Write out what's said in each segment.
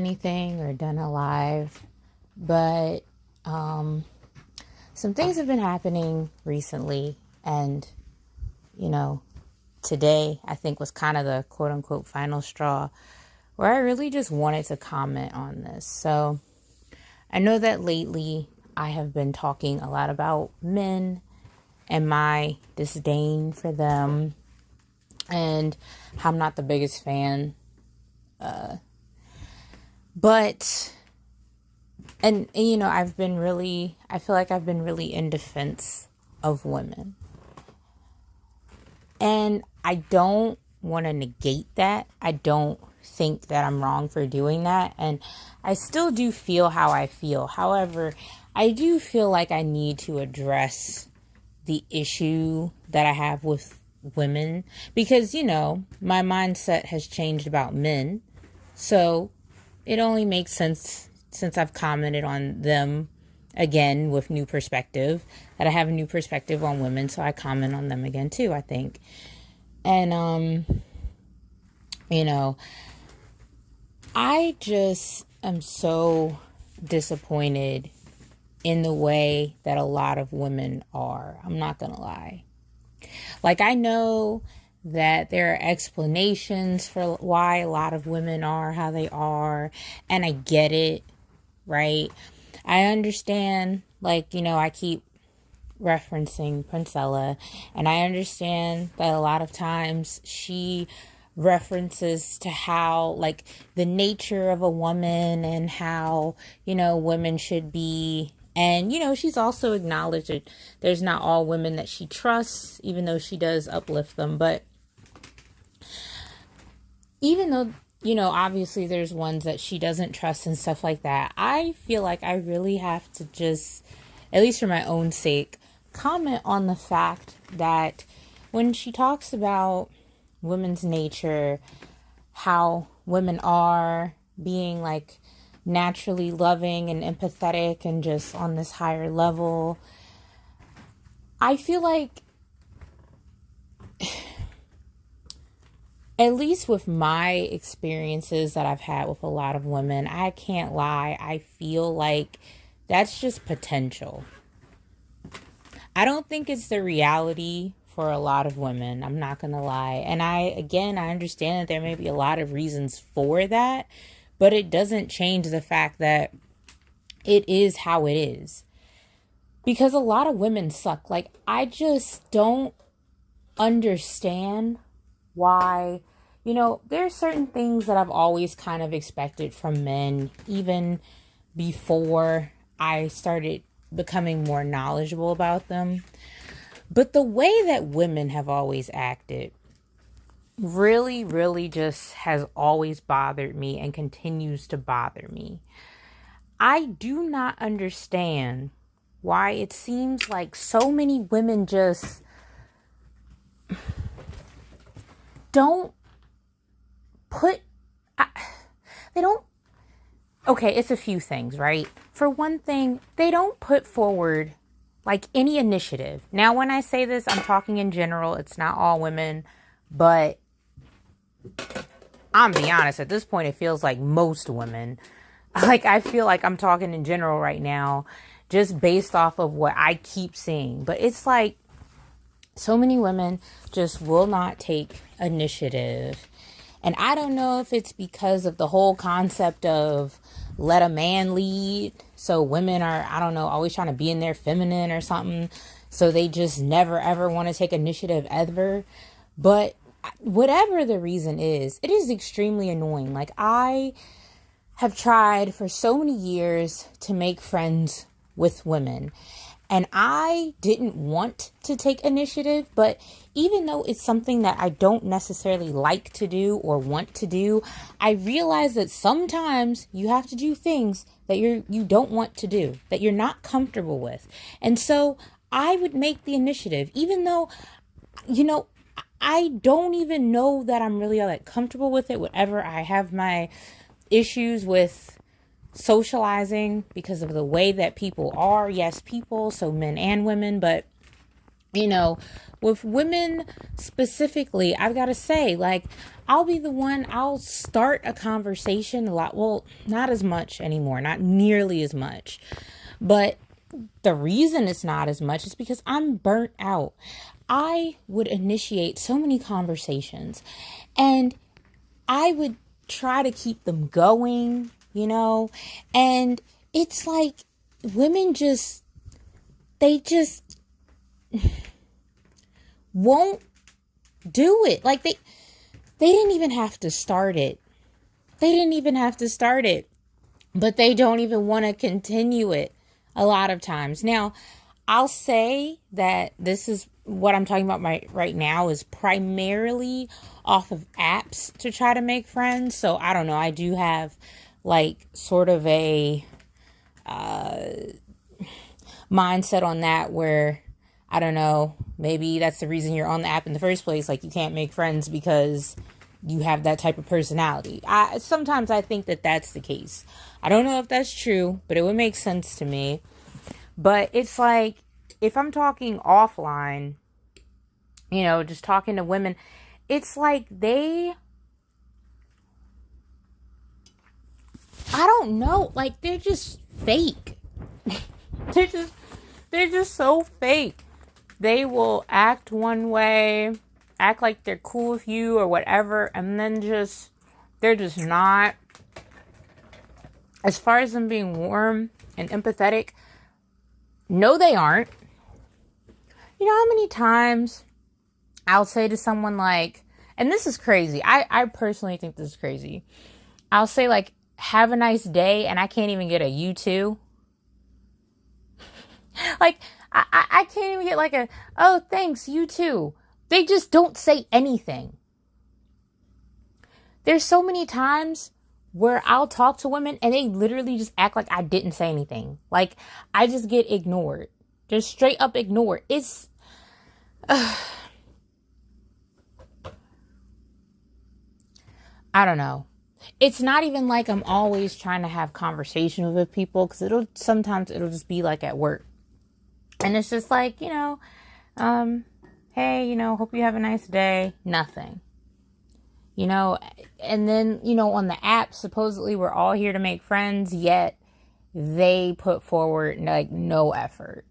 anything or done a live, but some things have been happening recently, and today I think was kind of the quote unquote final straw where I really just wanted to comment on this. So I know that lately I have been talking a lot about men and my disdain for them and how I'm not the biggest fan. But I feel like I've been really in defense of women. And I don't want to negate that. I don't think that I'm wrong for doing that. And I still do feel how I feel. However, I do feel like I need to address the issue that I have with women because, my mindset has changed about men. So it only makes sense, since I've commented on them again with new perspective, that I have a new perspective on women. So I comment on them again too, I think. And, I just am so disappointed in the way that a lot of women are. I'm not going to lie. Like, I know that there are explanations for why a lot of women are how they are, and I get it, right? I understand, I keep referencing Princella, and I understand that a lot of times she references to how, the nature of a woman and how, women should be. And, she's also acknowledged that there's not all women that she trusts, even though she does uplift them. But even though, obviously there's ones that she doesn't trust and stuff like that, I feel like I really have to just, at least for my own sake, comment on the fact that when she talks about women's nature, how women are being naturally loving and empathetic and just on this higher level, I feel like, at least with my experiences that I've had with a lot of women, I can't lie, I feel like that's just potential. I don't think it's the reality for a lot of women. I'm not going to lie. And I understand that there may be a lot of reasons for that, but it doesn't change the fact that it is how it is. Because a lot of women suck. I just don't understand why, there are certain things that I've always kind of expected from men, even before I started becoming more knowledgeable about them. But the way that women have always acted really, really just has always bothered me and continues to bother me. I do not understand why it seems like so many women just don't okay, it's a few things, right? For one thing, they don't put forward any initiative. Now, when I say this, I'm talking in general. It's not all women, but I'm be honest, at this point, it feels like most women. I feel like I'm talking in general right now, just based off of what I keep seeing. But it's so many women just will not take initiative. And I don't know if it's because of the whole concept of let a man lead. So women are, I don't know, always trying to be in their feminine or something. So they just never, ever want to take initiative ever. But whatever the reason is, it is extremely annoying. I have tried for so many years to make friends with women. And I didn't want to take initiative, but even though it's something that I don't necessarily like to do or want to do, I realize that sometimes you have to do things that you don't want to do, that you're not comfortable with. And so I would make the initiative, even though, I don't even know that I'm really all that comfortable with it, whatever. I have my issues with socializing because of the way that people are. Yes, people, so men and women, but you know, with women specifically, I've got to say, like, I'll be the one, I'll start a conversation a lot. Well, not as much anymore, not nearly as much. But the reason it's not as much is because I'm burnt out. I would initiate so many conversations and I would try to keep them going, and it's like women they just won't do it. Like they didn't even have to start it. They didn't even have to start it, but they don't even want to continue it a lot of times. Now, I'll say that this is what I'm talking about right now is primarily off of apps to try to make friends. So I don't know. I do have like sort of a mindset on that where I don't know, maybe that's the reason you're on the app in the first place. Like you can't make friends because you have that type of personality. Sometimes I think that that's the case. I don't know if that's true, but it would make sense to me. But it's like, if I'm talking offline, just talking to women, it's like I don't know, like they're just fake. they're just so fake. They will act one way, act like they're cool with you or whatever, and then they're just not. As far as them being warm and empathetic, no, they aren't. You know how many times I'll say to someone like, and this is crazy. I personally think this is crazy. I'll say like, have a nice day, and I can't even get a you too. Like, I can't even get like a, oh, thanks, you too. They just don't say anything. There's so many times where I'll talk to women and they literally just act like I didn't say anything. Like, I just get ignored. Just straight up ignored. It's... I don't know. It's not even like I'm always trying to have conversations with people, because sometimes it'll just be like at work. And it's just like, hey, hope you have a nice day. Nothing. And then, on the app, supposedly we're all here to make friends, yet they put forward like no effort.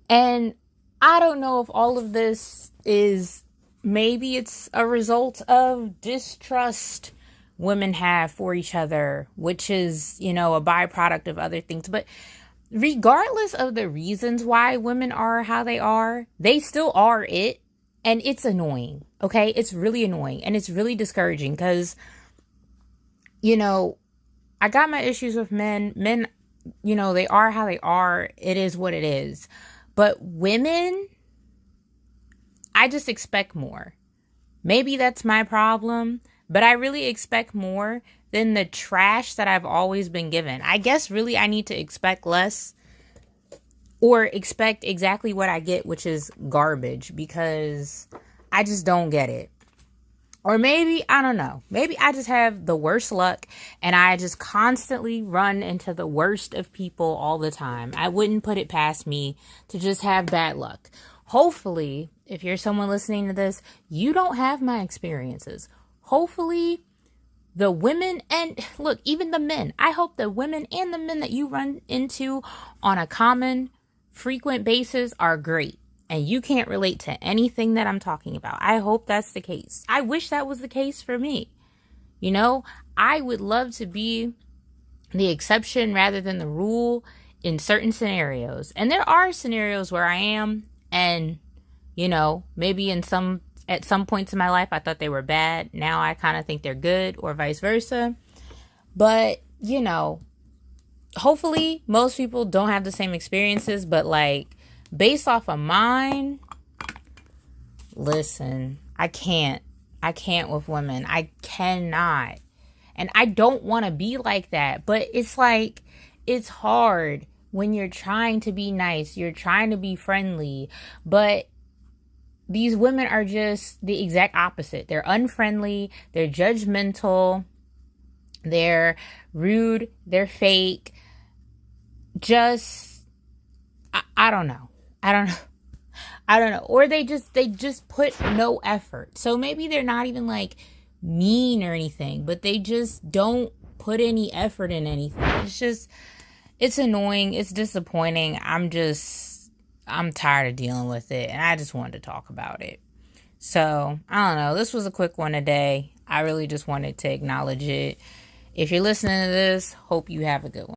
And I don't know if all of this is, maybe it's a result of distrust women have for each other, which is, a byproduct of other things. But regardless of the reasons why women are how they are, they still are it. And it's annoying, okay? It's really annoying. And it's really discouraging because, I got my issues with men. Men, they are how they are. It is what it is. But women, I just expect more. Maybe that's my problem, but I really expect more than the trash that I've always been given. I guess really I need to expect less, or expect exactly what I get, which is garbage, because I just don't get it. Or maybe, I don't know, maybe I just have the worst luck and I just constantly run into the worst of people all the time. I wouldn't put it past me to just have bad luck. Hopefully, if you're someone listening to this, you don't have my experiences. Hopefully, the women, and look, even the men, I hope the women and the men that you run into on a common, frequent basis are great. And you can't relate to anything that I'm talking about. I hope that's the case. I wish that was the case for me. I would love to be the exception rather than the rule in certain scenarios. And there are scenarios where I am, and, maybe at some points in my life, I thought they were bad. Now I kind of think they're good, or vice versa. But, hopefully most people don't have the same experiences, but like, based off of mine, listen, I can't with women. I cannot. And I don't want to be like that. But it's like, it's hard when you're trying to be nice. You're trying to be friendly. But these women are just the exact opposite. They're unfriendly. They're judgmental. They're rude. They're fake. Just I don't know. I don't know. I don't know. Or they just put no effort. So maybe they're not even like mean or anything, but they just don't put any effort in anything. It's annoying. It's disappointing. I'm tired of dealing with it, and I just wanted to talk about it. So, I don't know. This was a quick one today. I really just wanted to acknowledge it. If you're listening to this, hope you have a good one.